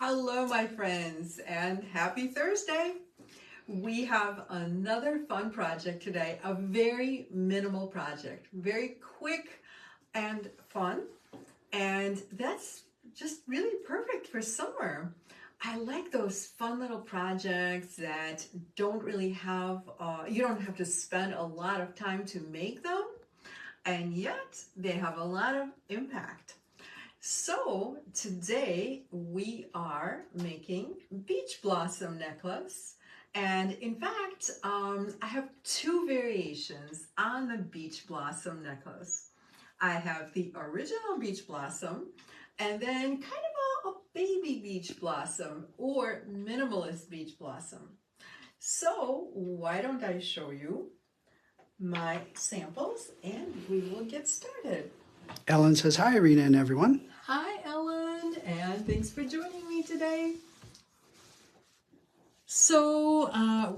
Hello, my friends, and happy Thursday. We have another fun project today, a very minimal project, very quick and fun, and that's just really perfect for summer. I like those fun little projects that don't really have, you don't have to spend a lot of time to make them, and yet they have a lot of impact. So today we are making beach blossom necklace. And in fact, I have two variations on the beach blossom necklace. I have the original beach blossom and then kind of a baby beach blossom or minimalist beach blossom. So why don't I show you my samples and we will get started. Ellen says hi, Irina and everyone. Hi, Ellen, and thanks for joining me today. So,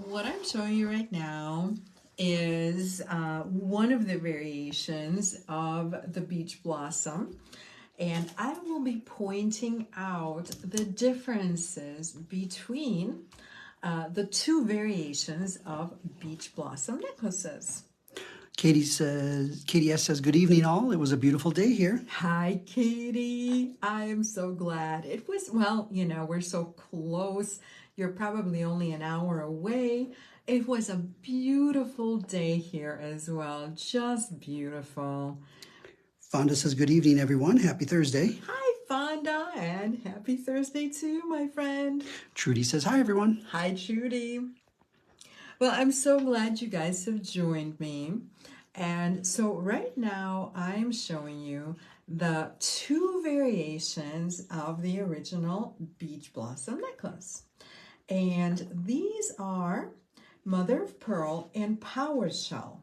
what I'm showing you right now is one of the variations of the beach blossom, and I will be pointing out the differences between the two variations of beach blossom necklaces. Katie S says, good evening all. It was a beautiful day here. Hi, Katie. I am so glad. It was, well, we're so close. You're probably only an hour away. It was a beautiful day here as well. Just beautiful. Fonda says, good evening, everyone. Happy Thursday. Hi, Fonda, and happy Thursday too, my friend. Trudy says, hi, everyone. Hi, Trudy. Well, I'm so glad you guys have joined me. And so right now I'm showing you the two variations of the original beach blossom necklace. And these are mother of pearl and power shell.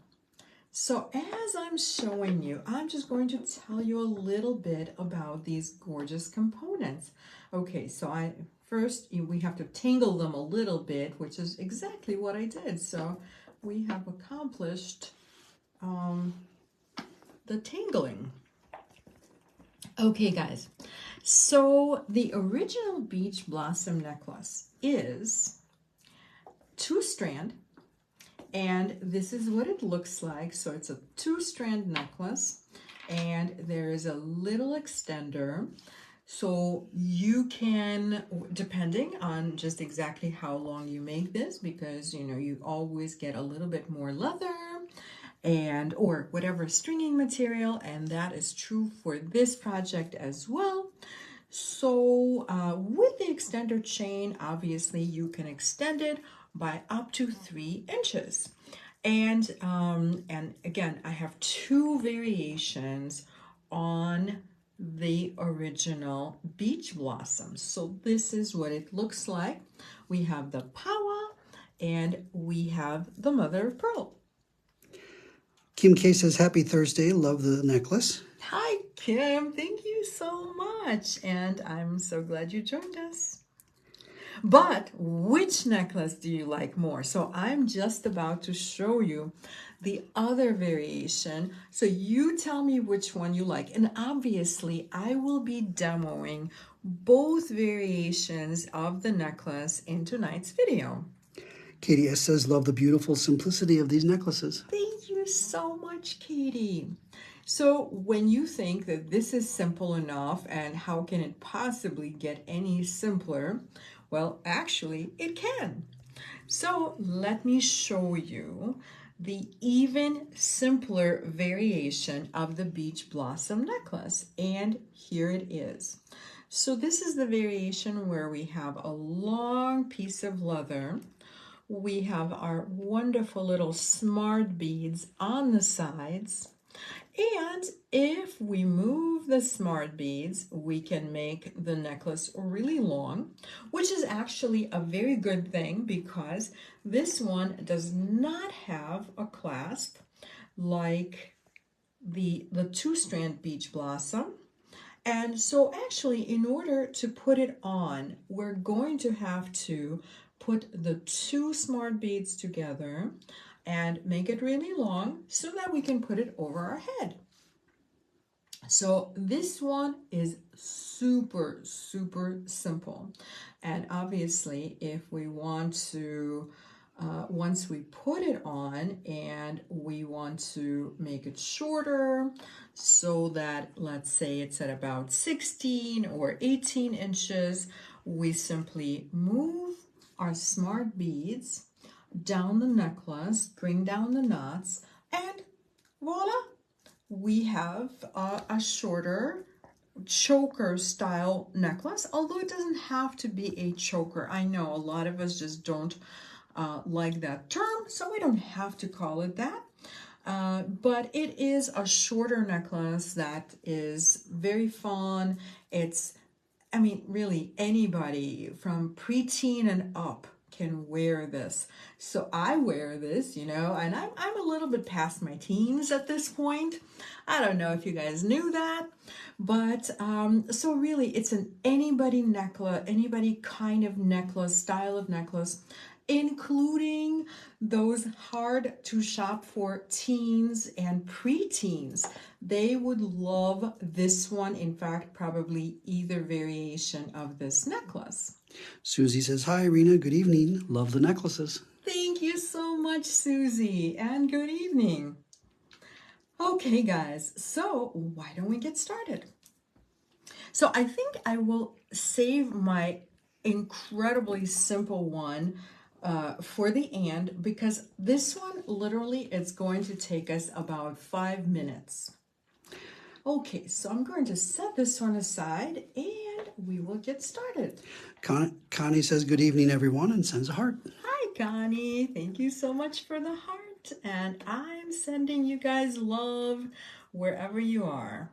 So as I'm showing you, I'm just going to tell you a little bit about these gorgeous components. Okay, so first we have to tangle them a little bit, which is exactly what I did. So we have accomplished the tangling. Okay, guys, so the original beach blossom necklace is 2-strand, and this is what it looks like. So it's a 2-strand necklace, and there is a little extender. So you can, depending on just exactly how long you make this, because you always get a little bit more leather and or whatever stringing material, and that is true for this project as well. So with the extender chain, obviously you can extend it by up to 3 inches. And again, I have two variations on the original beach blossom. So this is what it looks like. We have the Pawa and we have the mother of pearl. Kim K says, happy Thursday. Love the necklace. Hi, Kim. Thank you so much. And I'm so glad you joined us. But which necklace do you like more? So I'm just about to show you the other variation. So you tell me which one you like. And obviously, I will be demoing both variations of the necklace in tonight's video. Katie S says, love the beautiful simplicity of these necklaces. Thank you so much, Katie. So when you think that this is simple enough and how can it possibly get any simpler? Well, actually it can. So let me show you the even simpler variation of the beach blossom necklace. And here it is. So this is the variation where we have a long piece of leather. We have our wonderful little smart beads on the sides. And if we move the smart beads, we can make the necklace really long, which is actually a very good thing because this one does not have a clasp like the 2-strand beach blossom. And so actually, in order to put it on, we're going to have to put the 2 smart beads together and make it really long so that we can put it over our head. So this one is super, super simple. And obviously, if we want to, once we put it on and we want to make it shorter so that, let's say it's at about 16 or 18 inches, we simply move our smart beads down the necklace, bring down the knots, and voila, we have a shorter choker style necklace, although it doesn't have to be a choker. I know a lot of us just don't like that term, so we don't have to call it that. But it is a shorter necklace that is very fun. I mean, really anybody from preteen and up can wear this. So I wear this, and I'm a little bit past my teens at this point. I don't know if you guys knew that, but so really it's an anybody necklace, anybody kind of necklace, style of necklace, including those hard to shop for teens and preteens. They would love this one. In fact, probably either variation of this necklace. Susie says, hi, Irina. Good evening. Love the necklaces. Thank you so much, Susie, and good evening. Okay, guys, so why don't we get started? So I think I will save my incredibly simple one for the end, because this one literally is going to take us about 5 minutes. Okay, so I'm going to set this one aside and we will get started. Connie says, good evening, everyone, and sends a heart. Hi, Connie. Thank you so much for the heart. And I'm sending you guys love wherever you are.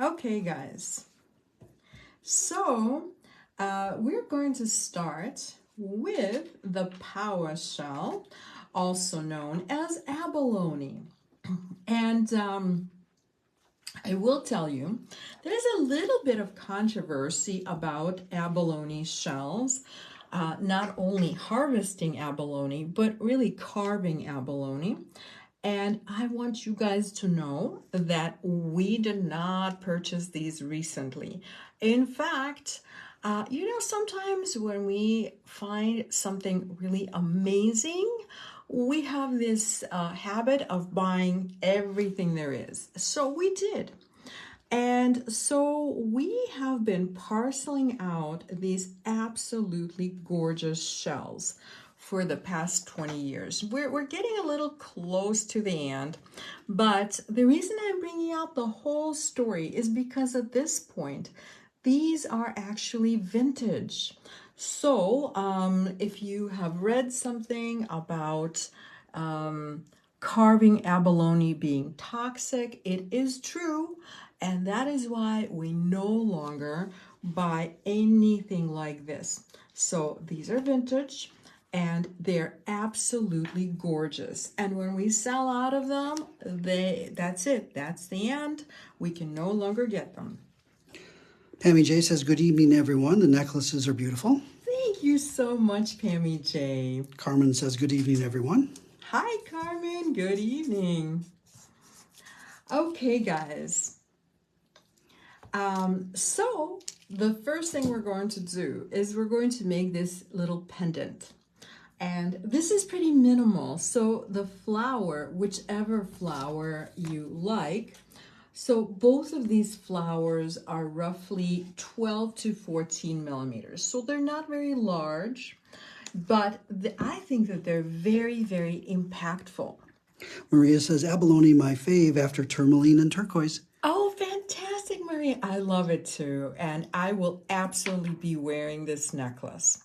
Okay, guys. So we're going to start with the power shell, also known as abalone. And I will tell you, there's a little bit of controversy about abalone shells, not only harvesting abalone, but really carving abalone. And I want you guys to know that we did not purchase these recently. In fact, sometimes when we find something really amazing, we have this habit of buying everything there is. So we did. And so we have been parceling out these absolutely gorgeous shells for the past 20 years. We're getting a little close to the end, but the reason I'm bringing out the whole story is because at this point, these are actually vintage. So if you have read something about carving abalone being toxic, it is true, and that is why we no longer buy anything like this. So these are vintage and they're absolutely gorgeous. And when we sell out of them, that's it. That's the end. We can no longer get them. Pammy J says, good evening, everyone. The necklaces are beautiful. Thank you so much, Pammy J. Carmen says, good evening, everyone. Hi, Carmen. Good evening. Okay, guys. So the first thing we're going to do is we're going to make this little pendant. And this is pretty minimal. So the flower, whichever flower you like, so both of these flowers are roughly 12 to 14 millimeters. So they're not very large, but I think that they're very, very impactful. Maria says, abalone, my fave after tourmaline and turquoise. Oh, fantastic, Maria. I love it too. And I will absolutely be wearing this necklace.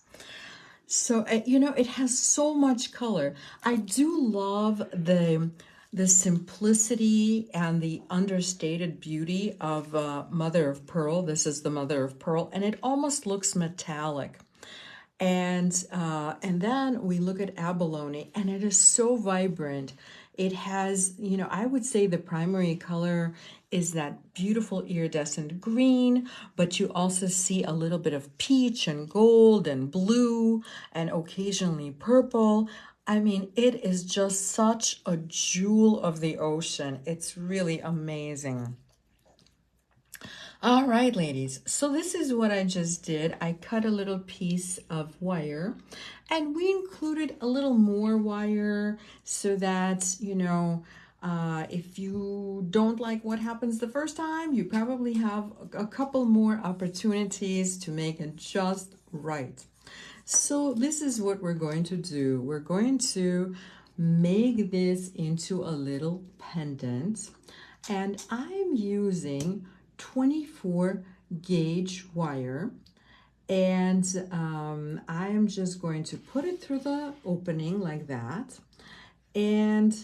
So, it has so much color. I do love the simplicity and the understated beauty of mother of pearl. This is the mother of pearl, and it almost looks metallic. And then we look at abalone, and it is so vibrant. It has, I would say the primary color is that beautiful iridescent green, but you also see a little bit of peach and gold and blue and occasionally purple. I mean, it is just such a jewel of the ocean. It's really amazing. All right, ladies. So this is what I just did. I cut a little piece of wire and we included a little more wire so that, if you don't like what happens the first time, you probably have a couple more opportunities to make it just right. So this is what we're going to do. We're going to make this into a little pendant, and I'm using 24 gauge wire, and I'm just going to put it through the opening like that and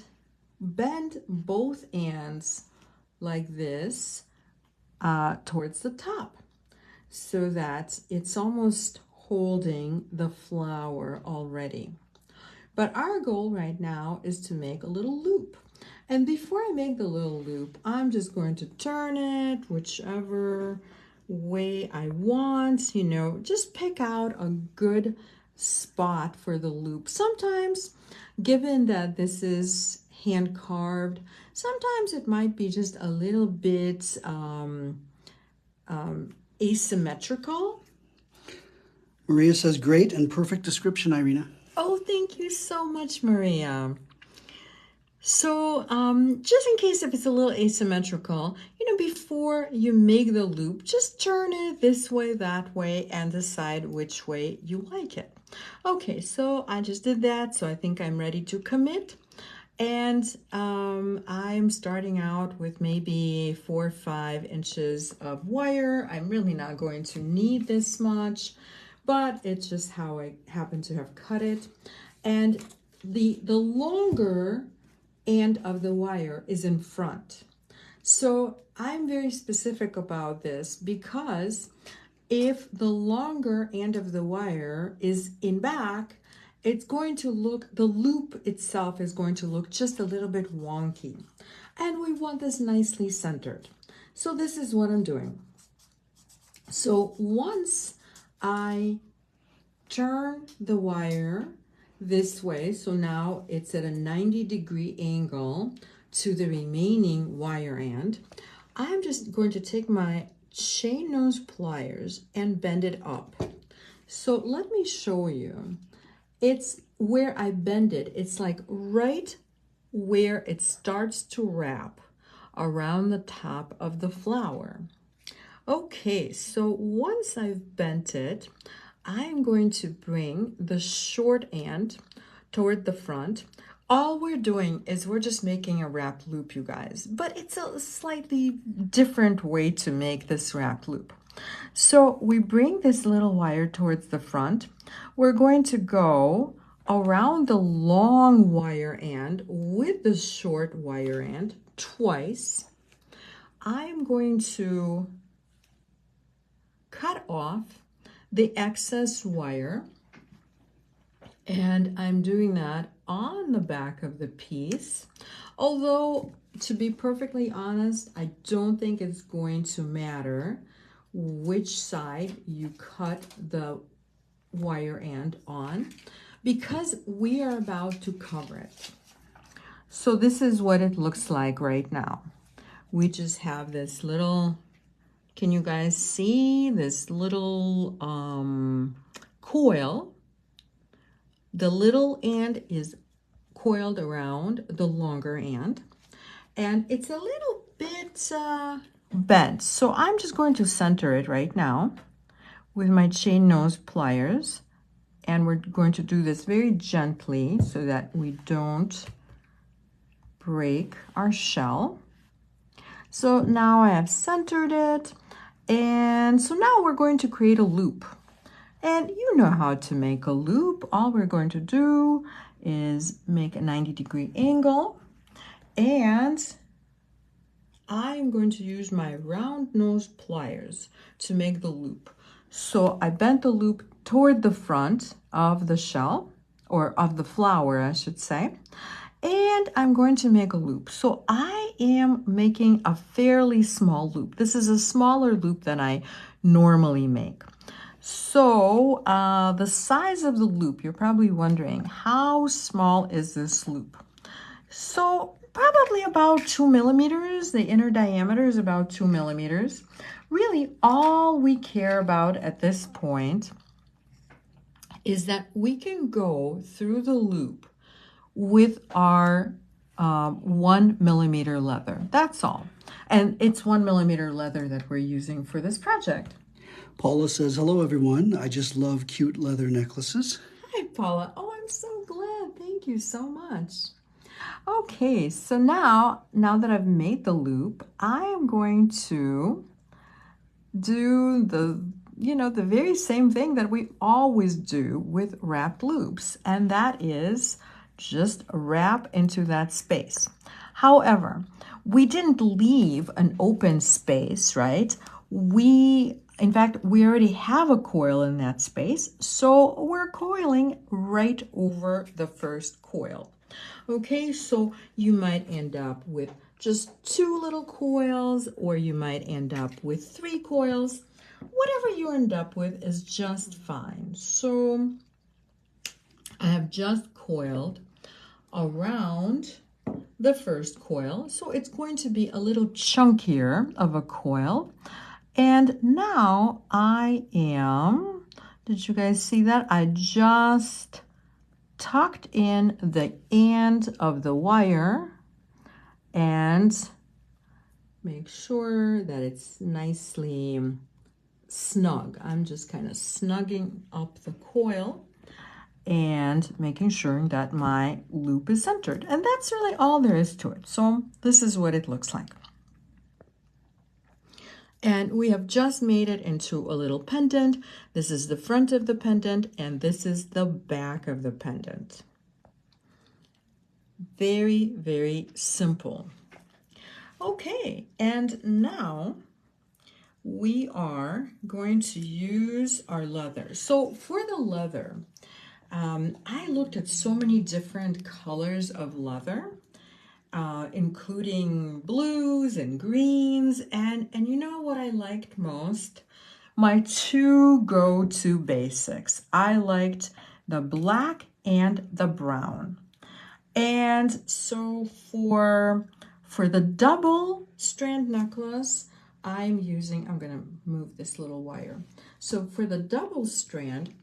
bend both ends like this towards the top so that it's almost holding the flower already. But our goal right now is to make a little loop. And before I make the little loop, I'm just going to turn it whichever way I want, just pick out a good spot for the loop. Sometimes, given that this is hand carved, sometimes it might be just a little bit asymmetrical. Maria says, great and perfect description, Irina. Oh, thank you so much, Maria. So just in case if it's a little asymmetrical, before you make the loop, just turn it this way, that way, and decide which way you like it. Okay, so I just did that, so I think I'm ready to commit. And I'm starting out with maybe 4 or 5 inches of wire. I'm really not going to need this much, but it's just how I happen to have cut it. And the longer end of the wire is in front. So I'm very specific about this because if the longer end of the wire is in back, it's going to look, the loop itself is going to look just a little bit wonky. And we want this nicely centered. So this is what I'm doing. So once I turn the wire this way, so now it's at a 90-degree angle to the remaining wire end, I'm just going to take my chain nose pliers and bend it up. So let me show you. It's where I bend it. It's like right where it starts to wrap around the top of the flower. Okay, so once I've bent it, I'm going to bring the short end toward the front. All we're doing is we're just making a wrap loop, you guys, but it's a slightly different way to make this wrap loop. So we bring this little wire towards the front. We're going to go around the long wire end with the short wire end twice. I'm going to cut off the excess wire, and I'm doing that on the back of the piece. Although, to be perfectly honest, I don't think it's going to matter which side you cut the wire end on because we are about to cover it. So this is what it looks like right now. We just have this little, can you guys see this little coil? The little end is coiled around the longer end, and it's a little bit bent. So I'm just going to center it right now with my chain nose pliers, and we're going to do this very gently so that we don't break our shell. So now I have centered it, and so now we're going to create a loop. And you know how to make a loop. All we're going to do is make a 90-degree angle, and I'm going to use my round nose pliers to make the loop. So I bent the loop toward the front of the shell, or of the flower, I should say, and I'm going to make a loop. So I am making a fairly small loop. This is a smaller loop than I normally make. So the size of the loop, you're probably wondering, how small is this loop? So probably about 2 millimeters. The inner diameter is about 2 millimeters. Really, all we care about at this point is that we can go through the loop with our 1 millimeter leather. That's all. And it's 1 millimeter leather that we're using for this project. Paula says, hello, everyone. I just love cute leather necklaces. Hi, Paula. Oh, I'm so glad. Thank you so much. Okay, so now that I've made the loop, I am going to do the very same thing that we always do with wrapped loops, and that is just wrap into that space. However, we didn't leave an open space, right? In fact, we already have a coil in that space, so we're coiling right over the first coil. Okay, so you might end up with just 2 little coils, or you might end up with 3 coils. Whatever you end up with is just fine. So I have just coiled around the first coil, so it's going to be a little chunkier of a coil. And now did you guys see that? I just tucked in the end of the wire and make sure that it's nicely snug. I'm just kind of snugging up the coil and making sure that my loop is centered. And that's really all there is to it. So this is what it looks like. And we have just made it into a little pendant. This is the front of the pendant, and this is the back of the pendant. Very, very simple. Okay, and now we are going to use our leather. So for the leather, I looked at so many different colors of leather, including blues and greens, and you know what I liked most? My 2 go-to basics. I liked the black and the brown. And so for the double strand necklace, I'm going to move this little wire. So for the double strand,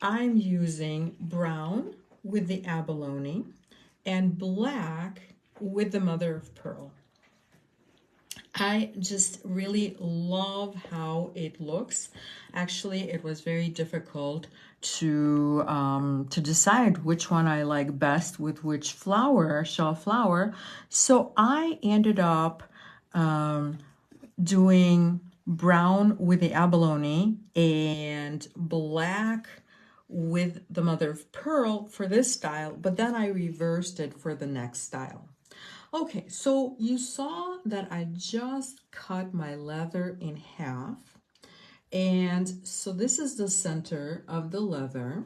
I'm using brown with the abalone and black with the mother of pearl. I just really love how it looks. Actually, it was very difficult to decide which one I like best with which flower, shell flower. So I ended up doing brown with the abalone and black with the mother of pearl for this style, but then I reversed it for the next style. Okay, so you saw that I just cut my leather in half. And so this is the center of the leather.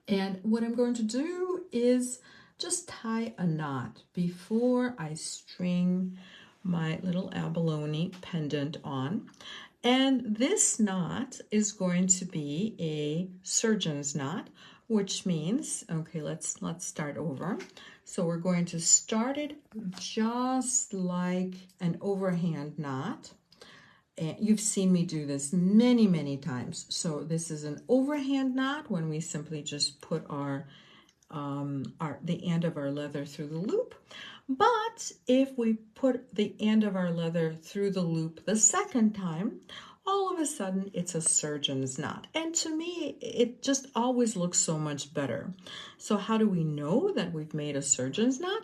And what I'm going to do is just tie a knot before I string my little abalone pendant on. And this knot is going to be a surgeon's knot, which means, okay, let's start over. So we're going to start it just like an overhand knot. And you've seen me do this many, many times. So this is an overhand knot when we simply just put the end of our leather through the loop. But if we put the end of our leather through the loop the second time, all of a sudden it's a surgeon's knot. And to me, it just always looks so much better. So how do we know that we've made a surgeon's knot?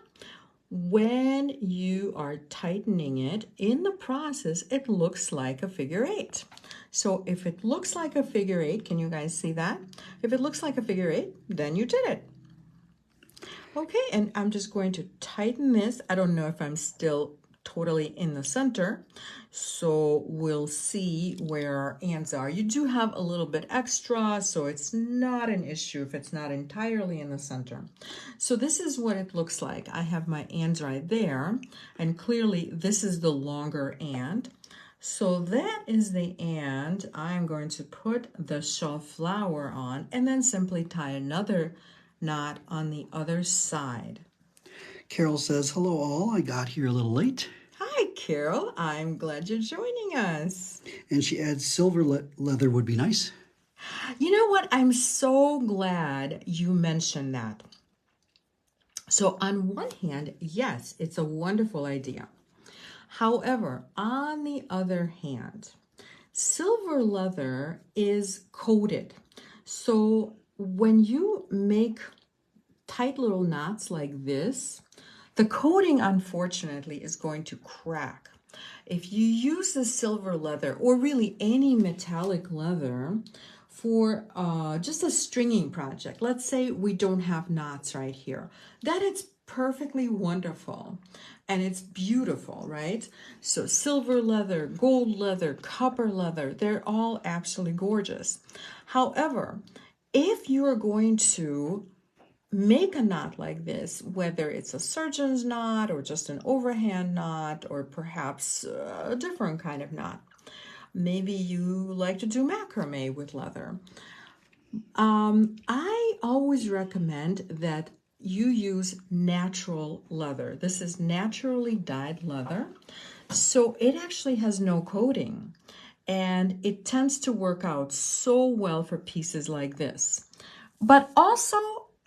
When you are tightening it, in the process, it looks like a figure 8. So if it looks like a figure 8, can you guys see that? If it looks like a figure 8, then you did it. Okay, and I'm just going to tighten this. I don't know if I'm still totally in the center, so we'll see where our ends are. You do have a little bit extra, so it's not an issue if it's not entirely in the center. So this is what it looks like. I have my ends right there, and clearly this is the longer end. So that is the end. I'm going to put the shelf flower on and then simply tie another knot on the other side. Carol says, hello all, I got here a little late. Hi, Carol. I'm glad you're joining us. And she adds, silver leather would be nice. You know what? I'm so glad you mentioned that. So on one hand, yes, it's a wonderful idea. However, on the other hand, silver leather is coated. So when you make tight little knots like this, the coating unfortunately is going to crack. If you use the silver leather or really any metallic leather for just a stringing project, let's say we don't have knots right here, that is perfectly wonderful and it's beautiful, right? So silver leather, gold leather, copper leather, they're all absolutely gorgeous. However, if you're going to make a knot like this, whether it's a surgeon's knot or just an overhand knot or perhaps a different kind of knot. Maybe you like to do macrame with leather. I always recommend that you use natural leather. This is naturally dyed leather, so it actually has no coating and it tends to work out so well for pieces like this. But also,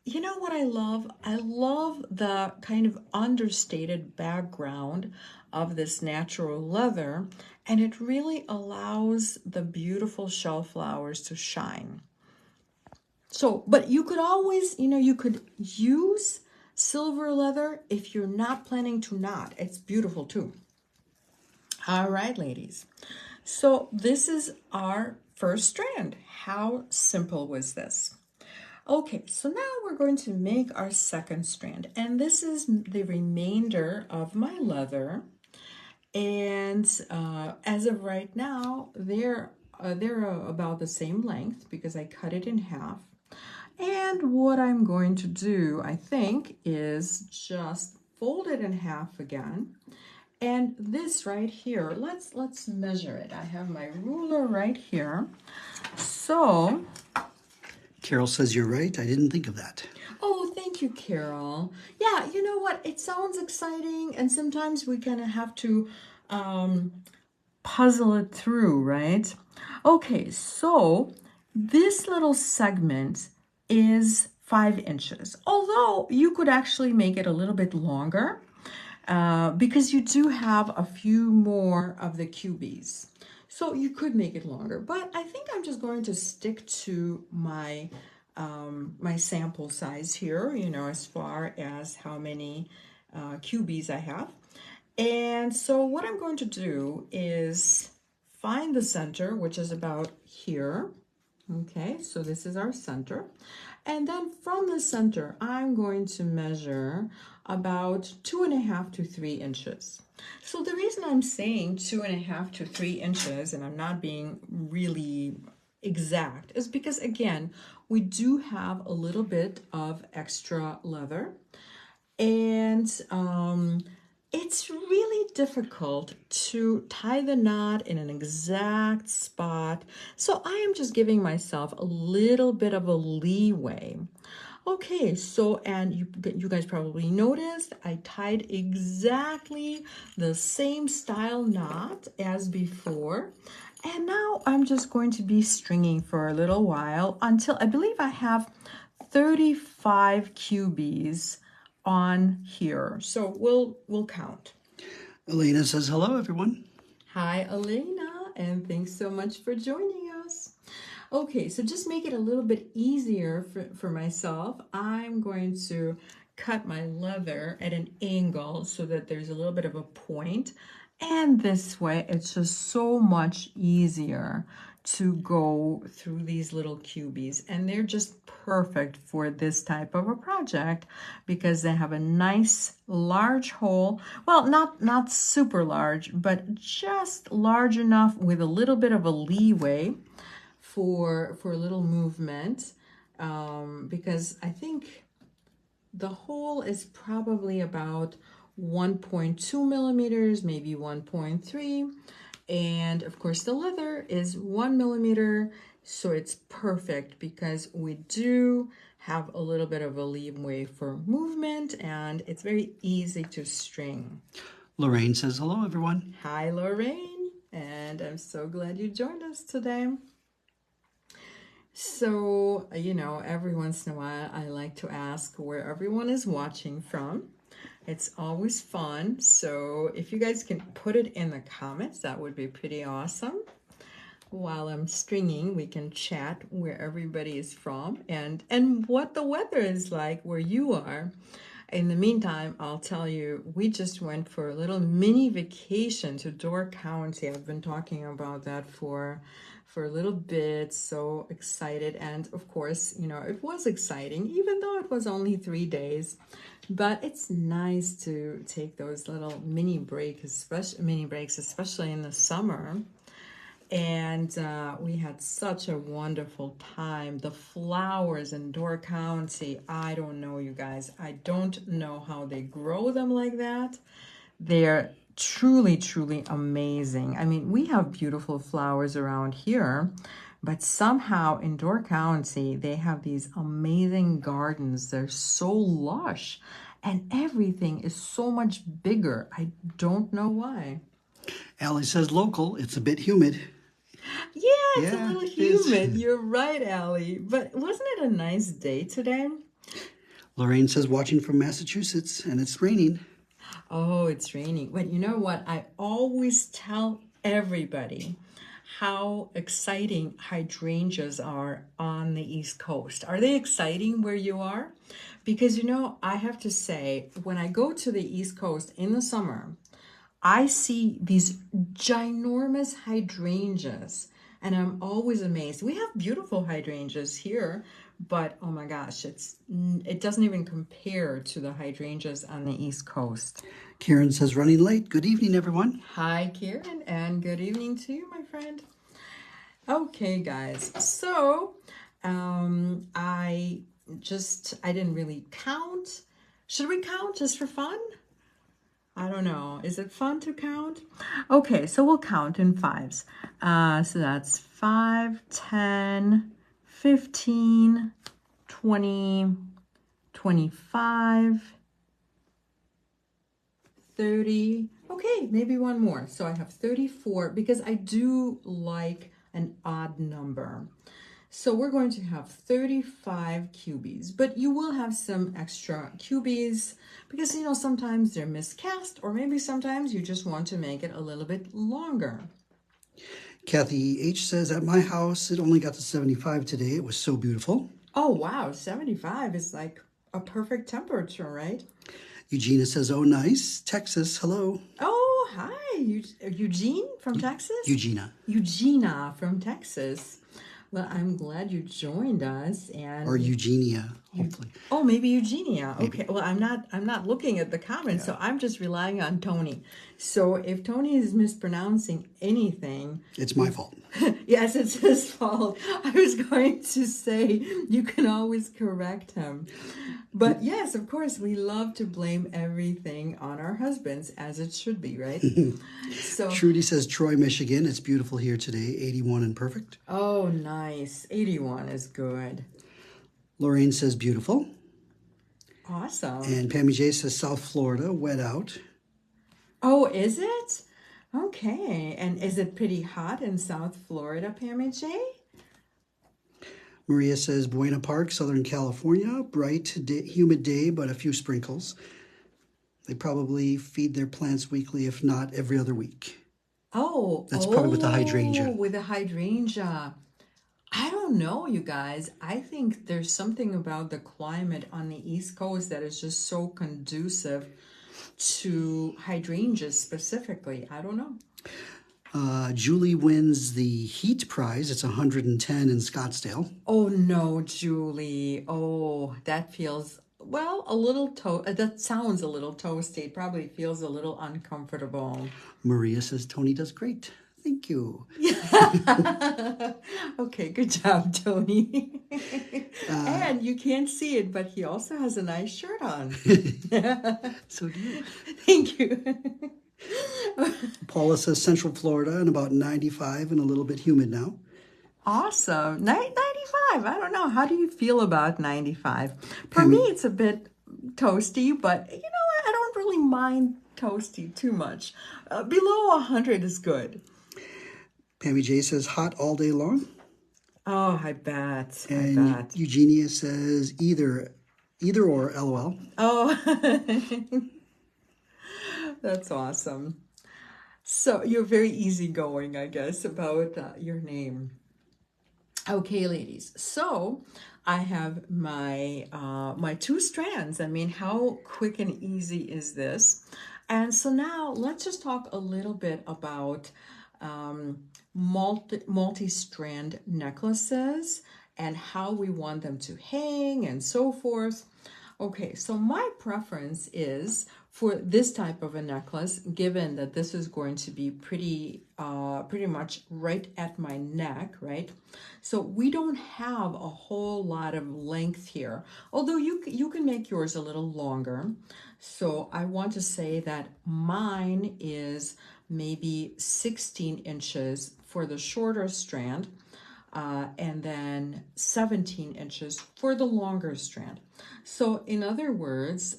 you know what I love? I love the kind of understated background of this natural leather, and it really allows the beautiful shell flowers to shine. So, but you could always, you could use silver leather if you're not planning to knot. It's beautiful too. All right, ladies. So this is our first strand. How simple was this? Okay, so now we're going to make our second strand, and this is the remainder of my leather. And as of right now, they're about the same length because I cut it in half. And what I'm going to do, I think, is just fold it in half again. And this right here, let's measure it. I have my ruler right here. So Carol says you're right. I didn't think of that. oh, thank you, Carol. Yeah, you know what? It sounds exciting, and sometimes we kind of have to puzzle it through, right? Okay, so this little segment is 5 inches, although you could actually make it a little bit longer because you do have a few more of the cubies. So you could make it longer, but I think I'm just going to stick to my my sample size here, as far as how many cubies I have. And so what I'm going to do is find the center, which is about here. Okay, so this is our center. And then from the center, I'm going to measure about 2.5 to 3 inches. So the reason I'm saying 2.5 to 3 inches, and I'm not being really exact, is because again, we do have a little bit of extra leather, and it's really difficult to tie the knot in an exact spot. So I am just giving myself a little bit of a leeway. Okay, so, and you guys probably noticed I tied exactly the same style knot as before. And now I'm just going to be stringing for a little while until I believe I have 35 cubies on here. So we'll count. Elena says hello, everyone. Hi, Elena, and thanks so much for joining us. Okay, so just make it a little bit easier for myself. I'm going to cut my leather at an angle so that there's a little bit of a point. And this way, it's just so much easier to go through these little cubies. And they're just perfect for this type of a project because they have a nice large hole. Well, not super large, but just large enough with a little bit of a leeway for a little movement, because I think the hole is probably about 1.2 millimeters, maybe 1.3. And of course, the leather is 1 millimeter, so it's perfect because we do have a little bit of a leeway for movement and it's very easy to string. Lorraine says, hello, everyone. Hi, Lorraine, and I'm so glad you joined us today. So, every once in a while, I like to ask where everyone is watching from. It's always fun. So if you guys can put it in the comments, that would be pretty awesome. While I'm stringing, we can chat where everybody is from and what the weather is like where you are. In the meantime, I'll tell you, we just went for a little mini vacation to Door County. I've been talking about that for a little bit. So excited. And of course, it was exciting, even though it was only 3 days. But it's nice to take those little mini breaks, especially in the summer. And we had such a wonderful time. The flowers in Door County, I don't know, you guys. I don't know how they grow them like that. They're truly, truly amazing. I mean, we have beautiful flowers around here, but somehow in Door County, they have these amazing gardens. They're so lush and everything is so much bigger. I don't know why. Allie says, local, it's a bit humid. Yeah, it's a Yeah, little it is. humid. You're right, Allie. But wasn't it a nice day today? Lorraine says, watching from Massachusetts, and it's raining. Oh, it's raining. But you know what? I always tell everybody how exciting hydrangeas are on the East Coast. Are they exciting where you are? Because, I have to say, when I go to the East Coast in the summer, I see these ginormous hydrangeas and I'm always amazed. We have beautiful hydrangeas here, but oh my gosh, it doesn't even compare to the hydrangeas on the East Coast. Karen says, running late. Good evening, everyone. Hi, Karen, and good evening to you, my friend. Okay, guys, so I didn't really count. Should we count just for fun? I don't know. Is it fun to count? Okay, so we'll count in fives. So that's 5, 10, 15, 20, 25, 30. Okay, maybe one more. So I have 34 because I do like an odd number. So we're going to have 35 cubies, but you will have some extra cubies because, sometimes they're miscast or maybe sometimes you just want to make it a little bit longer. Kathy H says, at my house, it only got to 75 today. It was so beautiful. Oh, wow. 75 is like a perfect temperature, right? Eugenia says, oh, nice. Texas, hello. Oh, hi. Eugene from Texas? Eugenia from Texas. Well, I'm glad you joined us, and or Eugenia, hopefully. Oh, maybe Eugenia. Maybe. Okay. Well, I'm not looking at the comments, so I'm just relying on Tony. So if Tony is mispronouncing anything, it's my fault. Yes, it's his fault. I was going to say you can always correct him. But yes, of course, we love to blame everything on our husbands, as it should be, right? So Trudy says, Troy, Michigan. It's beautiful here today. 81 and perfect. Oh, nice. 81 is good. Lorraine says, beautiful. Awesome. And Pammy J says, South Florida, wet out. Oh, is it? Okay. And is it pretty hot in South Florida, Pammy J? Maria says, Buena Park, Southern California. Bright, humid day, but a few sprinkles. They probably feed their plants weekly, if not every other week. Oh. That's probably with the hydrangea. With the hydrangea. I don't know, you guys. I think there's something about the climate on the East Coast that is just so conducive to hydrangeas specifically. I don't know. Julie wins the Heat Prize. It's 110 in Scottsdale. Oh, no, Julie. Oh, that feels, well, a little, that sounds a little toasty. It probably feels a little uncomfortable. Maria says, Tony does great. Thank you. Okay, good job, Tony. And you can't see it, but he also has a nice shirt on. So do you. Thank you. Paula says Central Florida and about 95 and a little bit humid now. Awesome. 95. I don't know. How do you feel about 95? For me, Pammy, it's a bit toasty, but you know what? I don't really mind toasty too much. Below 100 is good. Pammy J says hot all day long. Oh, I bet. I And bet. Eugenia says either or, LOL. Oh, that's awesome. So you're very easygoing, I guess, about your name. Okay, ladies. So I have my two strands. I mean, how quick and easy is this? And so now let's just talk a little bit about multi-strand necklaces and how we want them to hang and so forth. Okay, so my preference is for this type of a necklace, given that this is going to be pretty much right at my neck, right? So we don't have a whole lot of length here, although you can make yours a little longer. So I want to say that mine is maybe 16 inches for the shorter strand, and then 17 inches for the longer strand. So in other words,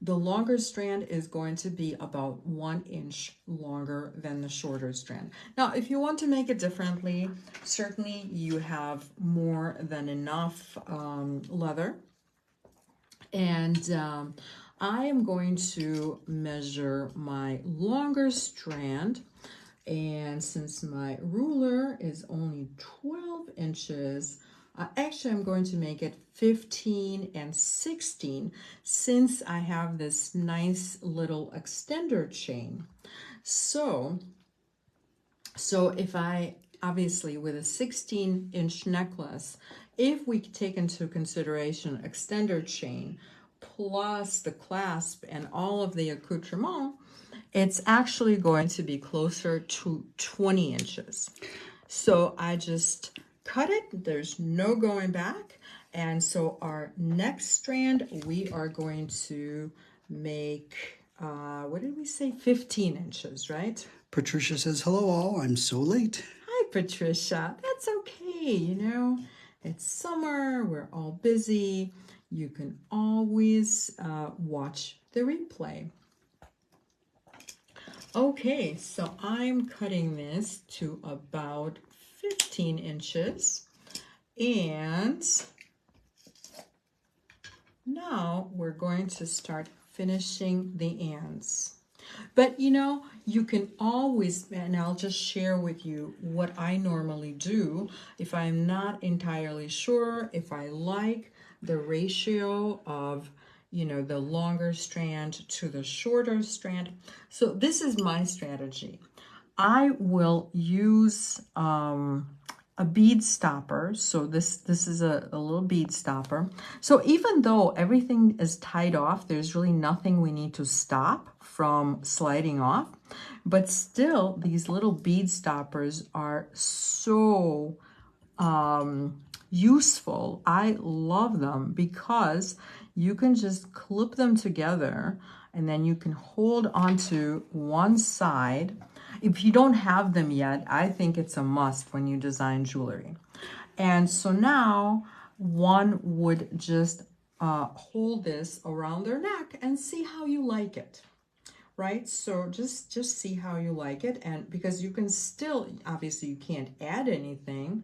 the longer strand is going to be about 1 inch longer than the shorter strand. Now, if you want to make it differently, certainly you have more than enough leather. And I am going to measure my longer strand. And since my ruler is only 12 inches, actually I'm going to make it 15 and 16 since I have this nice little extender chain. So if I, obviously with a 16-inch necklace, if we take into consideration extender chain plus the clasp and all of the accoutrement, it's actually going to be closer to 20 inches. So I just cut it. There's no going back. And so our next strand, we are going to make, what did we say? 15 inches, right? Patricia says, hello all, I'm so late. Hi, Patricia. That's okay, you know. It's summer. We're all busy. You can always watch the replay. Okay, so I'm cutting this to about 15 inches. And now we're going to start finishing the ends. But you know, you can always, and I'll just share with you what I normally do if I'm not entirely sure if I like the ratio of, you know, the longer strand to the shorter strand. So this is my strategy. I will use a bead stopper. So this is a little bead stopper. So even though everything is tied off, there's really nothing we need to stop from sliding off. But still, these little bead stoppers are so useful. I love them because you can just clip them together and then you can hold onto one side. If you don't have them yet, I think it's a must when you design jewelry. And so now one would just hold this around their neck and see how you like it. Right? So just see how you like it. And because you can still, obviously you can't add anything,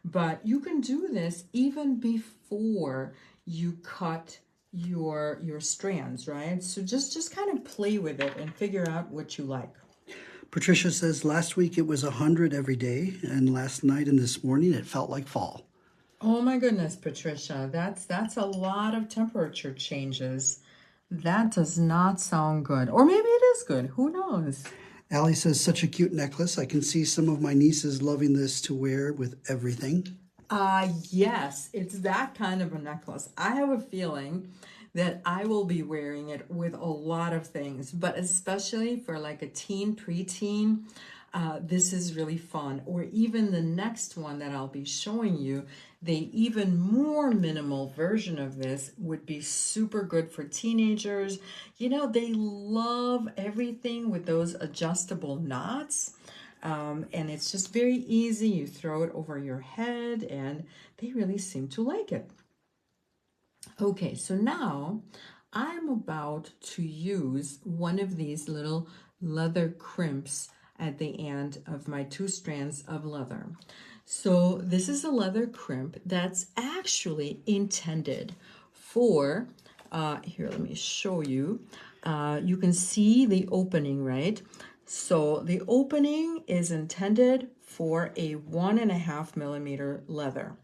but you can do this even before you cut your strands, right? So just kind of play with it and figure out what you like. Patricia says last week it was 100 every day, and last night and this morning it felt like fall. Oh my goodness, Patricia, that's a lot of temperature changes. That does not sound good. Or maybe it is good. Who knows? Allie says, such a cute necklace. I can see some of my nieces loving this to wear with everything. Yes, it's that kind of a necklace. I have a feeling that I will be wearing it with a lot of things, but especially for like a teen, preteen. this is really fun. Or even the next one that I'll be showing you, the even more minimal version of this would be super good for teenagers. You know, they love everything with those adjustable knots. And it's just very easy. You throw it over your head and they really seem to like it. Okay, so now I'm about to use one of these little leather crimps at the end of my 2 strands of leather. So this is a leather crimp that's actually intended for, here, let me show you. You can see the opening, right? So the opening is intended for a 1.5 millimeter leather.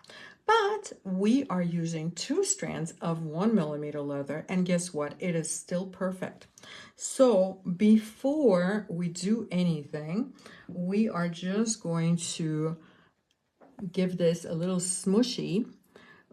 But we are using 2 strands of 1 millimeter leather, and guess what? It is still perfect. So before we do anything, we are just going to give this a little smushy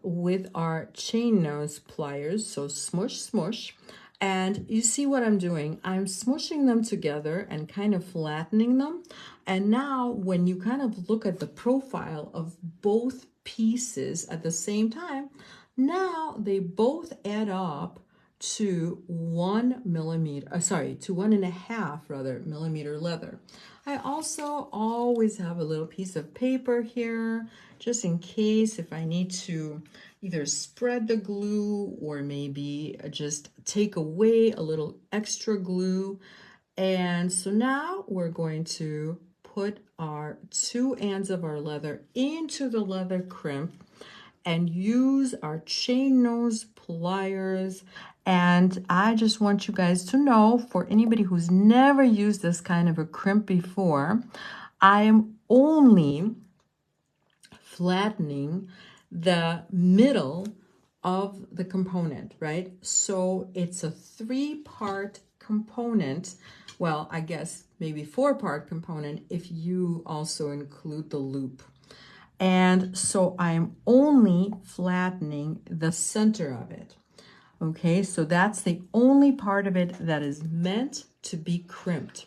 with our chain nose pliers. So smush, smush. And you see what I'm doing? I'm smushing them together and kind of flattening them. And now when you kind of look at the profile of both pieces at the same time, now they both add up to 1 millimeter, to 1.5 rather millimeter leather. I also always have a little piece of paper here, just in case if I need to either spread the glue or maybe just take away a little extra glue. And so now we're going to put our 2 ends of our leather into the leather crimp and use our chain nose pliers. And I just want you guys to know, for anybody who's never used this kind of a crimp before, I am only flattening the middle of the component, right? So it's a 3-part component. Well, I guess maybe 4-part component if you also include the loop. And so I'm only flattening the center of it. Okay, so that's the only part of it that is meant to be crimped.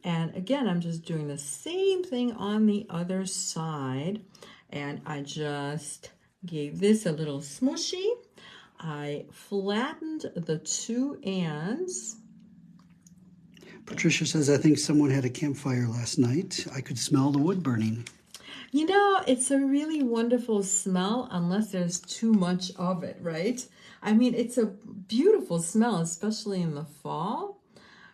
And again, I'm just doing the same thing on the other side. And I just gave this a little smushy. I flattened the 2 ends. Patricia says, I think someone had a campfire last night. I could smell the wood burning. You know, it's a really wonderful smell unless there's too much of it, right? I mean, it's a beautiful smell, especially in the fall.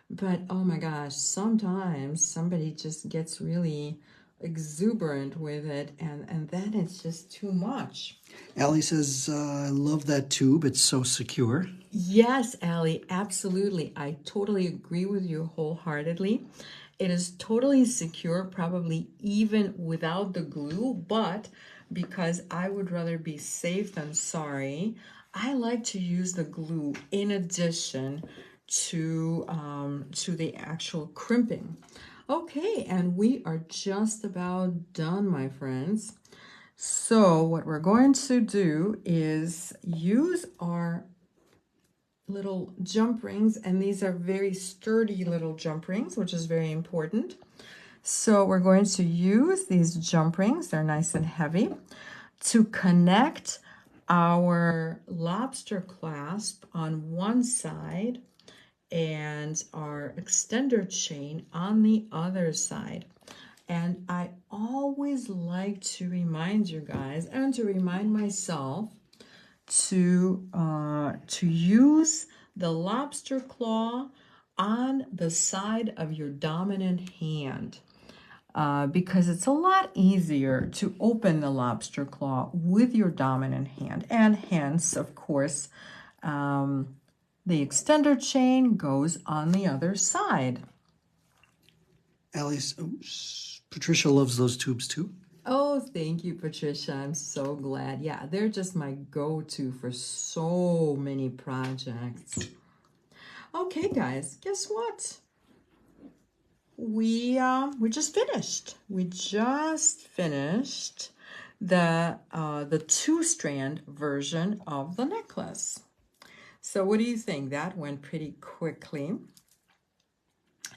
But oh my gosh, sometimes somebody just gets really exuberant with it, and then it's just too much. Allie says, I love that tube. It's so secure. Yes, Allie, absolutely. I totally agree with you wholeheartedly. It is totally secure, probably even without the glue, but because I would rather be safe than sorry, I like to use the glue in addition to the actual crimping. Okay, and we are just about done, my friends. So what we're going to do is use our little jump rings, and these are very sturdy little jump rings, which is very important. So we're going to use these jump rings, they're nice and heavy, to connect our lobster clasp on one side and our extender chain on the other side. And I always like to remind you guys and to remind myself to use the lobster claw on the side of your dominant hand because it's a lot easier to open the lobster claw with your dominant hand, and hence, of course, the extender chain goes on the other side. Patricia loves those tubes too. Oh, thank you, Patricia. I'm so glad. Yeah, they're just my go-to for so many projects. Okay, guys, guess what? We just finished. We just finished the 2-strand version of the necklace. So what do you think? That went pretty quickly.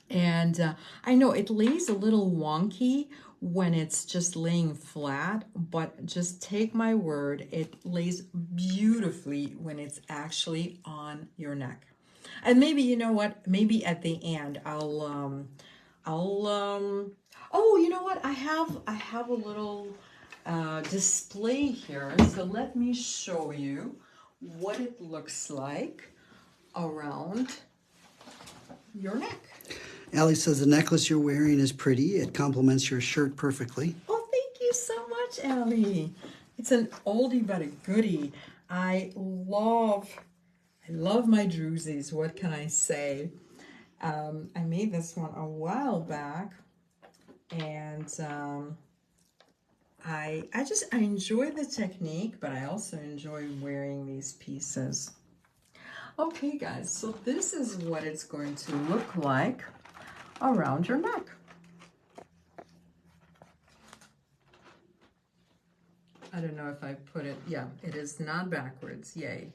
And I know it lays a little wonky when it's just laying flat, but just take my word, it lays beautifully when it's actually on your neck. And maybe, you know what, maybe at the end oh, you know what, I have a little display here, so let me show you what it looks like around your neck. Allie says the necklace you're wearing is pretty. It complements your shirt perfectly. Oh, thank you so much, Allie. It's an oldie but a goodie. I love my druzies. What can I say? I made this one a while back, and I enjoy the technique, but I also enjoy wearing these pieces. Okay, guys, so this is what it's going to look like around your neck. I don't know if I put it, yeah, it is not backwards, yay.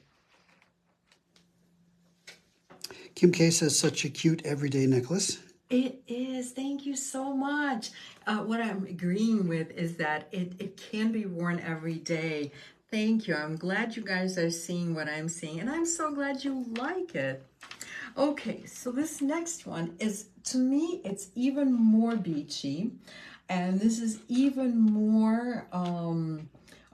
Kim K says such a cute everyday necklace. It is, thank you so much. What I'm agreeing with is that it can be worn every day. Thank you, I'm glad you guys are seeing what I'm seeing, and I'm so glad you like it. Okay, so this next one is, to me, it's even more beachy, and this is even more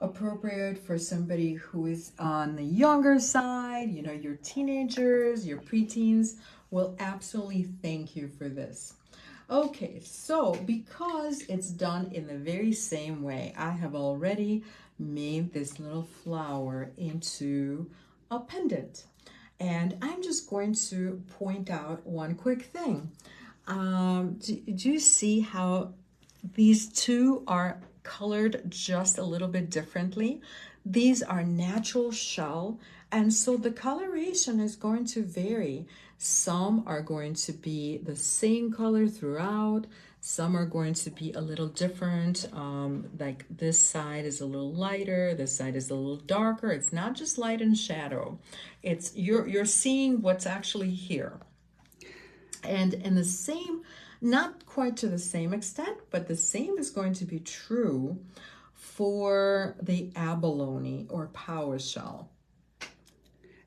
appropriate for somebody who is on the younger side. You know, your teenagers, your preteens will absolutely thank you for this. Okay, so because it's done in the very same way, I have already made this little flower into a pendant. And I'm just going to point out one quick thing. Do you see how these two are colored just a little bit differently? These are natural shell, and so the coloration is going to vary. Some are going to be the same color throughout. Some are going to be a little different. Like this side is a little lighter, this side is a little darker. It's not just light and shadow. It's you're seeing what's actually here. And the same, not quite to the same extent, but the same is going to be true for the abalone or power shell.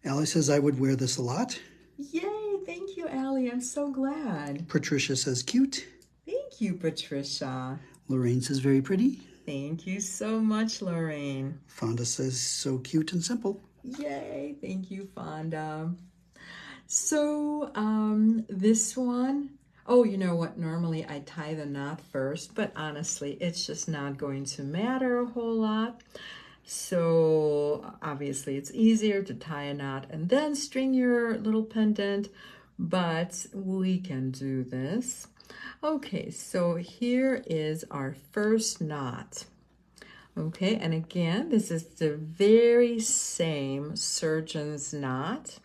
Allie says I would wear this a lot. Yay, thank you, Allie. I'm so glad. Patricia says cute. Thank you, Patricia. Lorraine says very pretty. Thank you so much, Lorraine. Fonda says so cute and simple. Yay, thank you, Fonda. So this one, oh, you know what? Normally I tie the knot first, but honestly, it's just not going to matter a whole lot. So obviously it's easier to tie a knot and then string your little pendant, but we can do this. Okay, so here is our first knot. Okay, and again, this is the very same surgeon's knot.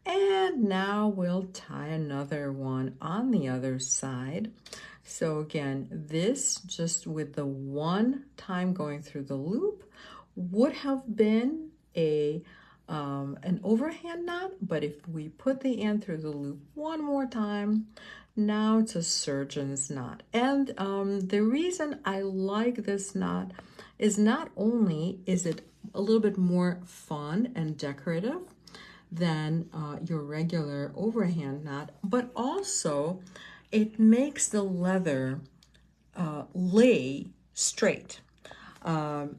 And now we'll tie another one on the other side. So again, this just with the one time going through the loop would have been an overhand knot, but if we put the end through the loop one more time, now it's a surgeon's knot. And the reason I like this knot is not only is it a little bit more fun and decorative than your regular overhand knot, but also it makes the leather lay straight.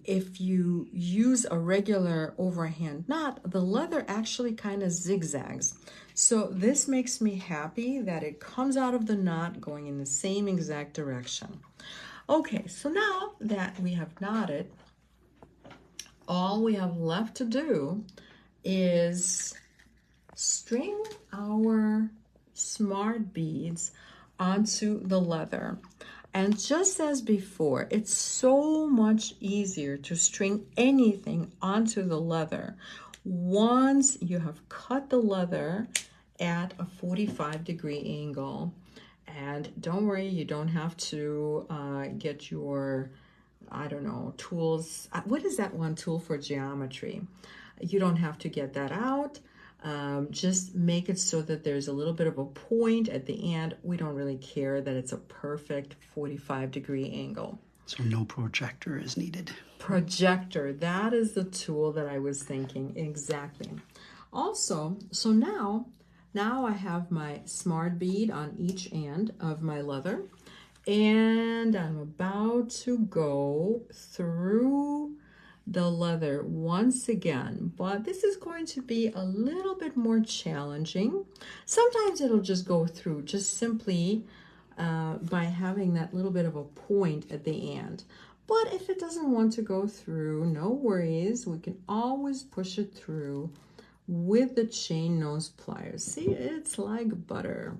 If you use a regular overhand knot, the leather actually kind of zigzags. So this makes me happy that it comes out of the knot going in the same exact direction. Okay, so now that we have knotted, all we have left to do is string our smart beads onto the leather. And just as before, it's so much easier to string anything onto the leather once you have cut the leather at a 45-degree angle. And don't worry, you don't have to get your, I don't know, tools. What is that one tool for geometry? You don't have to get that out. Just make it so that there's a little bit of a point at the end. We don't really care that it's a perfect 45-degree angle. So no projector is needed. Projector, that is the tool that I was thinking, exactly. Also, so now I have my smart bead on each end of my leather, and I'm about to go through the leather once again, but this is going to be a little bit more challenging. Sometimes it'll just go through just simply by having that little bit of a point at the end. But if it doesn't want to go through, no worries. We can always push it through with the chain nose pliers. See, it's like butter.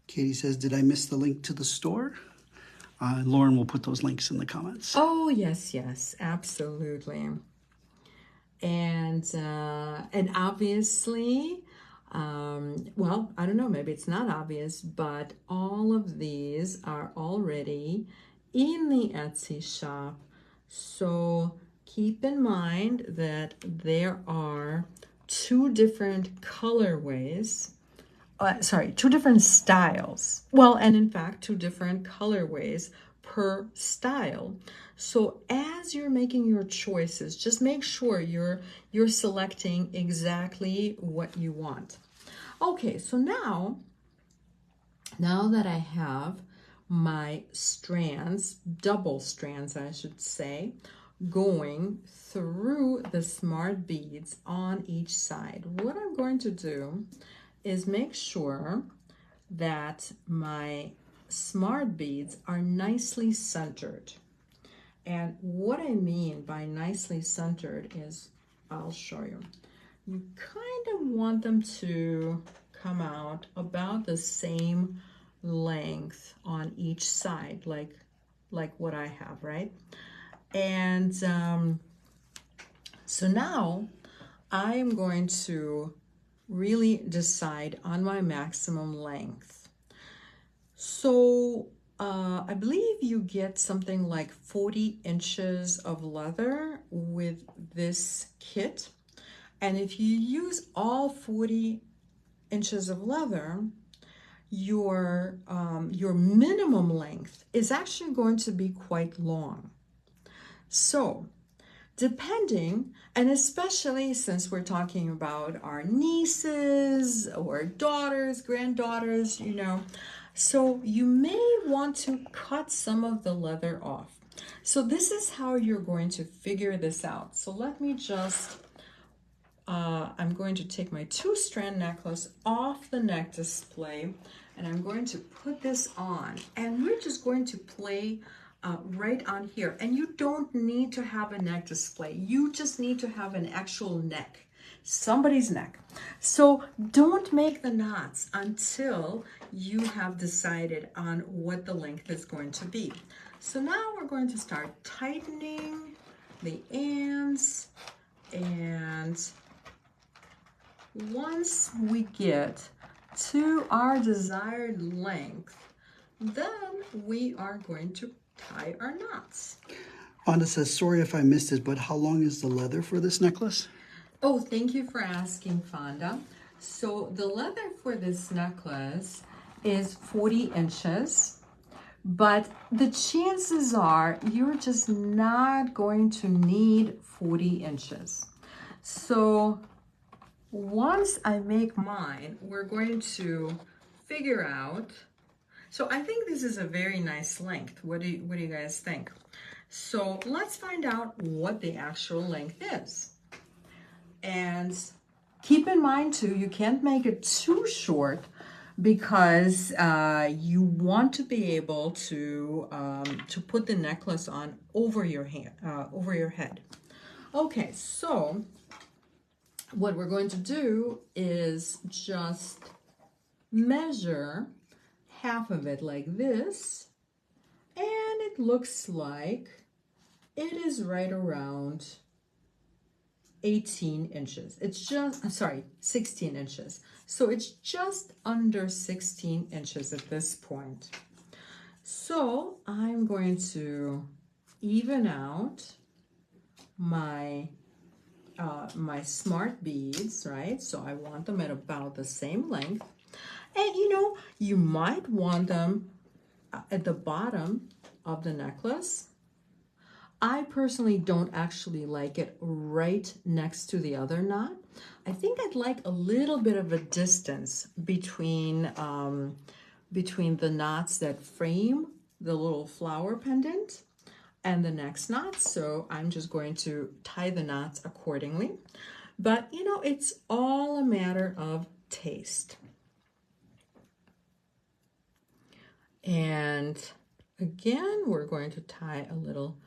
Katie says, did I miss the link to the store? Lauren will put those links in the comments. Oh, yes, yes, absolutely. And obviously, well, I don't know, maybe it's not obvious, but all of these are already in the Etsy shop. So keep in mind that there are two different colorways. Two different styles. Well, and in fact, two different colorways per style. So as you're making your choices, just make sure you're selecting exactly what you want. Okay, so now that I have my strands, double strands, I should say, going through the smart beads on each side, what I'm going to do is make sure that my smart beads are nicely centered. And what I mean by nicely centered is, I'll show you. You kind of want them to come out about the same length on each side, like what I have, right? And so now I am going to really decide on my maximum length. So I believe you get something like 40 inches of leather with this kit. And if you use all 40 inches of leather, your minimum length is actually going to be quite long. So depending, and especially since we're talking about our nieces or daughters, granddaughters, you know, so you may want to cut some of the leather off. So this is how you're going to figure this out. So let me just, I'm going to take my 2-strand necklace off the neck display, and I'm going to put this on, and we're just going to play right on here. And you don't need to have a neck display. You just need to have an actual neck, somebody's neck. So don't make the knots until you have decided on what the length is going to be. So now we're going to start tightening the ends, and once we get to our desired length, then we are going to tie our knots. Fonda says, sorry if I missed it, but how long is the leather for this necklace? Oh, thank you for asking, Fonda. So the leather for this necklace is 40 inches, but the chances are you're just not going to need 40 inches. So once I make mine, we're going to figure out. So I think this is a very nice length. What do you guys think? So let's find out what the actual length is. And keep in mind too, you can't make it too short because you want to be able to put the necklace on over your head. Okay, so what we're going to do is just measure half of it like this, and it looks like it is right around 18 inches. It's just, sorry, 16 inches. So it's just under 16 inches at this point. So I'm going to even out my my smart beads, right? So I want them at about the same length. And you know, you might want them at the bottom of the necklace. I personally don't actually like it right next to the other knot. I think I'd like a little bit of a distance between the knots that frame the little flower pendant and the next knot. So I'm just going to tie the knots accordingly. But you know, it's all a matter of taste. And again, we're going to tie a little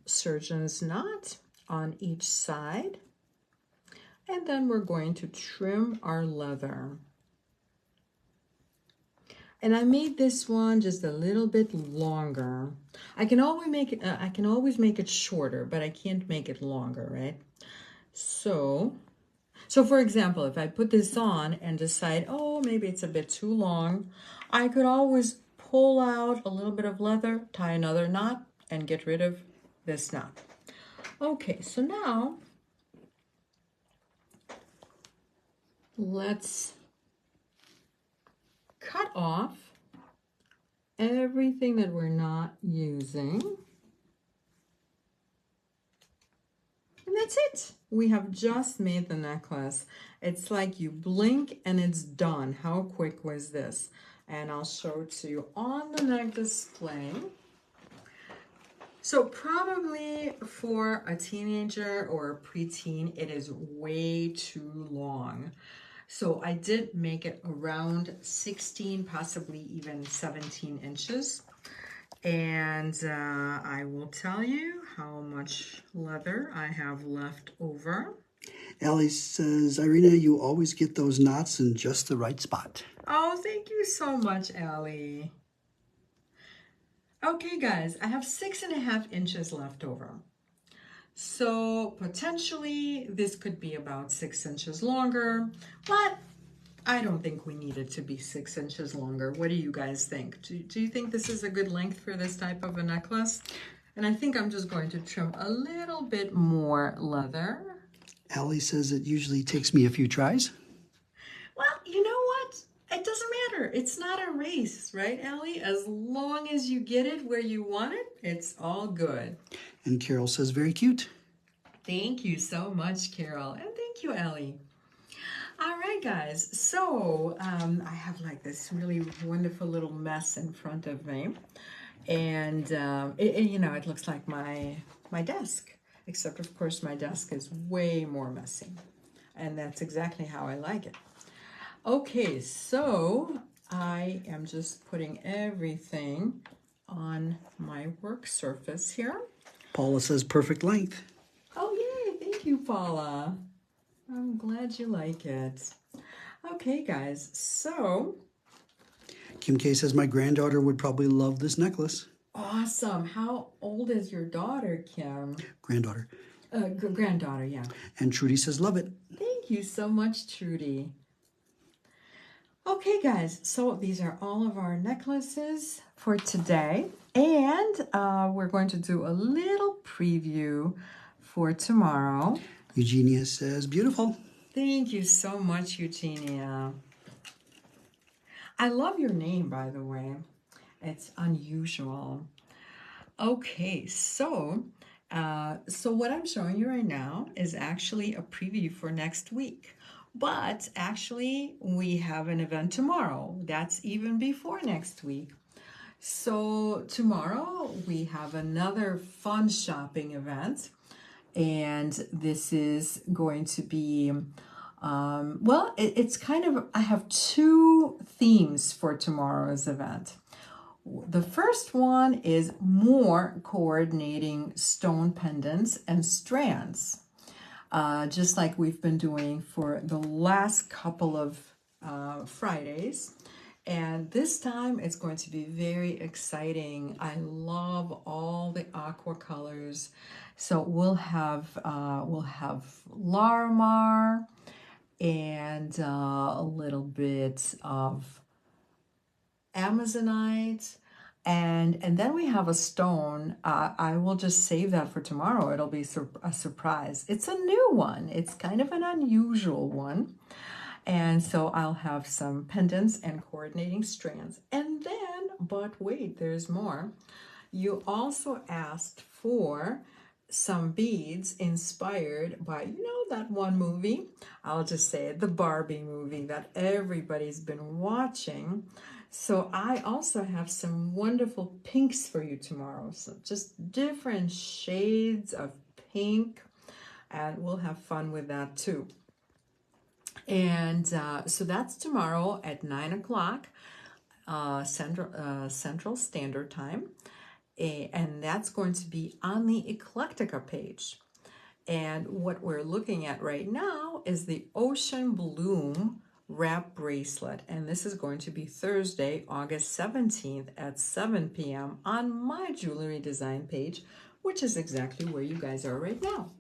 surgeon's knot on each side. And then we're going to trim our leather. And I made this one just a little bit longer. I can always make it shorter, but I can't make it longer, right? So for example, if I put this on and decide, oh, maybe it's a bit too long, I could always pull out a little bit of leather, tie another knot, and get rid of this knot. Okay, so now let's cut off everything that we're not using. And that's it. We have just made the necklace. It's like you blink and it's done. How quick was this? And I'll show it to you on the neck display. So probably for a teenager or a preteen, it is way too long. So I did make it around 16, possibly even 17 inches. And I will tell you how much leather I have left over. Allie says, Irina, you always get those knots in just the right spot. Oh, thank you so much, Allie. Okay, guys, I have 6.5 inches left over. So potentially this could be about 6 inches longer, but I don't think we need it to be 6 inches longer. What do you guys think? Do you think this is a good length for this type of a necklace? And I think I'm just going to trim a little bit more leather. Allie says it usually takes me a few tries. Well, you know what? It doesn't matter. It's not a race, right, Allie? As long as you get it where you want it, it's all good. And Carol says, very cute. Thank you so much, Carol. And thank you, Allie. All right, guys. So I have like this really wonderful little mess in front of me. And, you know, it looks like my desk. Except, of course, my desk is way more messy. And that's exactly how I like it. Okay, so I am just putting everything on my work surface here. Paula says perfect length. Oh, yay. Thank you, Paula. I'm glad you like it. Okay, guys, so. Kim K says my granddaughter would probably love this necklace. Awesome. How old is your daughter, Kim? Granddaughter. Granddaughter, yeah. And Trudy says love it. Thank you so much, Trudy. Okay, guys, so these are all of our necklaces for today. And we're going to do a little preview for tomorrow. Eugenia says beautiful. Thank you so much, Eugenia. I love your name, by the way. It's unusual. Okay, so what I'm showing you right now is actually a preview for next week. But actually, we have an event tomorrow. That's even before next week. So tomorrow, we have another fun shopping event. And this is going to be, well, it's kind of, I have two themes for tomorrow's event. The first one is more coordinating stone pendants and strands. Just like we've been doing for the last couple of Fridays. And this time it's going to be very exciting. I love all the aqua colors. So we'll have Larimar and a little bit of Amazonite. And then we have a stone. I will just save that for tomorrow. It'll be a surprise. It's a new one. It's kind of an unusual one. And so I'll have some pendants and coordinating strands. And then, but wait, there's more. You also asked for some beads inspired by, that one movie. I'll just say it, the Barbie movie that everybody's been watching. So I also have some wonderful pinks for you tomorrow. So just different shades of pink, and we'll have fun with that too. And so that's tomorrow at 9 o'clock Central Standard Time. And that's going to be on the Eclectica page. And what we're looking at right now is the Ocean Bloom wrap bracelet. And this is going to be Thursday, August 17th at 7 p.m. on my jewelry design page, which is exactly where you guys are right now.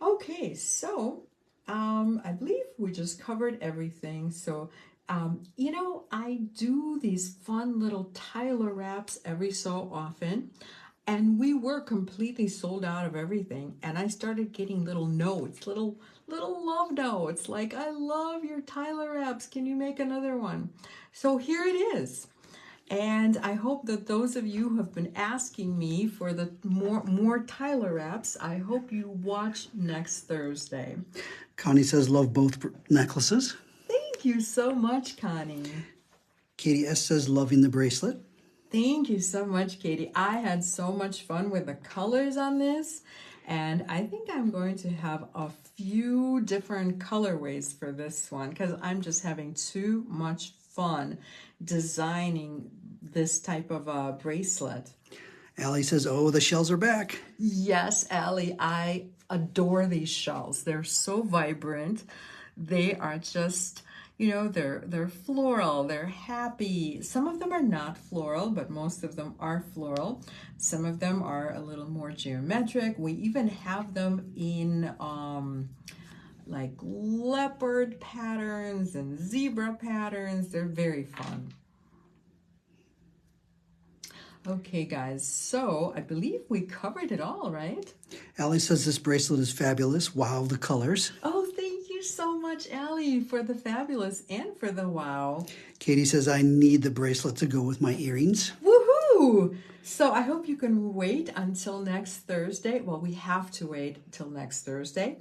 Okay, so I believe we just covered everything. So, I do these fun little Tyler wraps every so often. And we were completely sold out of everything. And I started getting little notes, little love notes, like, I love your Tyler wraps. Can you make another one? So here it is. And I hope that those of you who have been asking me for the more Tyler wraps, I hope you watch next Thursday. Connie says, love both necklaces. Thank you so much, Connie. Katie S. says, loving the bracelet. Thank you so much, Katie. I had so much fun with the colors on this, and I think I'm going to have a few different colorways for this one because I'm just having too much fun designing this type of a bracelet. Allie says, oh, the shells are back. Yes, Allie, I adore these shells. They're so vibrant. They are just, they're floral, they're happy. Some of them are not floral, but most of them are floral. Some of them are a little more geometric. We even have them in like leopard patterns and zebra patterns. They're very fun. Okay, guys, so I believe we covered it all, right? Allie says this bracelet is fabulous. Wow, the colors. Oh, thank you so much, Allie, for the fabulous and for the wow. Katie says, I need the bracelet to go with my earrings. Woohoo! So I hope you can wait until next Thursday. Well, we have to wait till next Thursday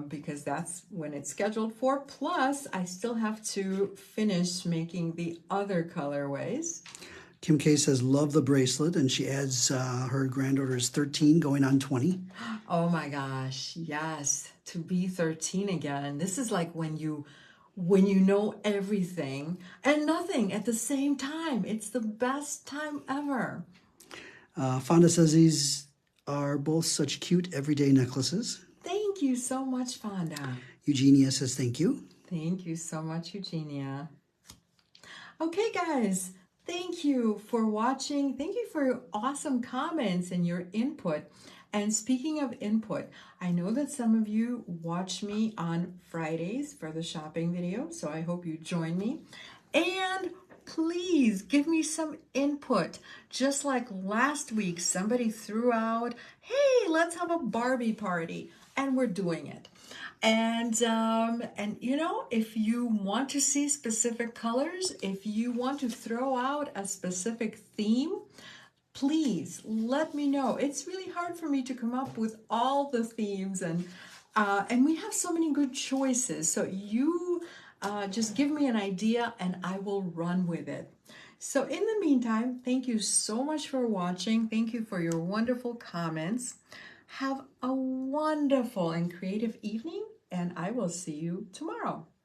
because that's when it's scheduled for. Plus, I still have to finish making the other colorways. Kim K says, love the bracelet, and she adds her granddaughter is 13, going on 20. Oh my gosh, yes, to be 13 again. This is like when you know everything and nothing at the same time. It's the best time ever. Fonda says these are both such cute everyday necklaces. Thank you so much, Fonda. Eugenia says thank you. Thank you so much, Eugenia. Okay, guys. Thank you for watching. Thank you for your awesome comments and your input. And speaking of input, I know that some of you watch me on Fridays for the shopping video, so I hope you join me. And please give me some input. Just like last week, somebody threw out, hey, let's have a Barbie party, and we're doing it. And if you want to see specific colors, if you want to throw out a specific theme, please let me know. It's really hard for me to come up with all the themes, and we have so many good choices. So you just give me an idea and I will run with it. So in the meantime, thank you so much for watching. Thank you for your wonderful comments. Have a wonderful and creative evening, and I will see you tomorrow.